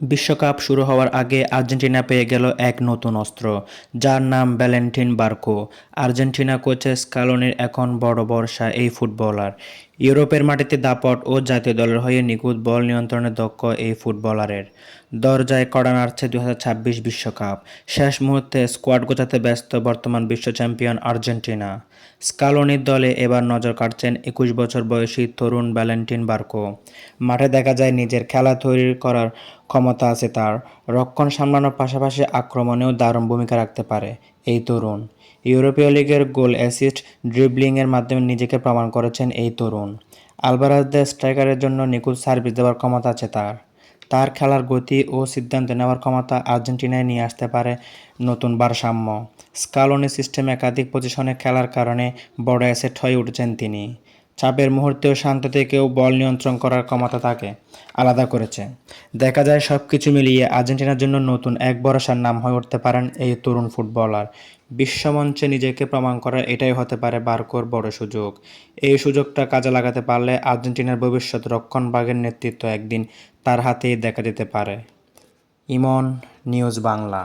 বিশ্বকাপ শুরু হওয়ার আগে আর্জেন্টিনা পেয়ে গেল এক নতুন অস্ত্র, যার নাম ভ্যালেন্টিন বার্কো। আর্জেন্টিনা কোচের স্কালোনির এখন বড় ভরসা এই ফুটবলার। ইউরোপের মাটিতে দাপট ও জাতীয় দলের হয়ে নিখুঁত বল নিয়ন্ত্রণে দক্ষ এই ফুটবলারের দরজায় কড়া নাড়ছে 2026 বিশ্বকাপ। শেষ মুহূর্তে স্কোয়াড গোছাতে ব্যস্ত বর্তমান বিশ্ব চ্যাম্পিয়ন আর্জেন্টিনা। স্কালোনির দলে এবার নজর কাটছেন 21 বছর বয়সী তরুণ ভ্যালেন্টিন বার্কো। মাঠে দেখা যায় নিজের খেলা তৈরি করার ক্ষমতা আছে তার। রক্ষণ সামলানোর পাশাপাশি আক্রমণেও দারুণ ভূমিকা রাখতে পারে এই তরুণ। ইউরোপীয় লিগের গোল, অ্যাসিস্ট, ড্রিবলিংয়ের মাধ্যমে নিজেকে প্রমাণ করেছেন এই তরুণ। আলভারেজদের স্ট্রাইকারের জন্য নিখুঁত সার্ভিস দেওয়ার ক্ষমতা আছে তার। তার খেলার গতি ও সিদ্ধান্ত নেওয়ার ক্ষমতা আর্জেন্টিনায় নিয়ে আসতে পারে নতুন ভারসাম্য। স্কালোনি সিস্টেমে একাধিক পজিশনে খেলার কারণে বড় অ্যাসেট হয়ে উঠেছেন তিনি। চাপের মুহূর্তেও শান্ত থেকেও বল নিয়ন্ত্রণ করার ক্ষমতা তাকে আলাদা করেছে। দেখা যায় সব কিছু মিলিয়ে আর্জেন্টিনার জন্য নতুন এক ভরসার নাম হয়ে উঠতে পারেন এই তরুণ ফুটবলার। বিশ্বমঞ্চে নিজেকে প্রমাণ করার এটাই হতে পারে বার্কোর বড় সুযোগ। এই সুযোগটা কাজে লাগাতে পারলে আর্জেন্টিনার ভবিষ্যৎ রক্ষণভাগের নেতৃত্ব একদিন তার হাতেই দেখা যেতে পারে। ইমন, নিউজ বাংলা।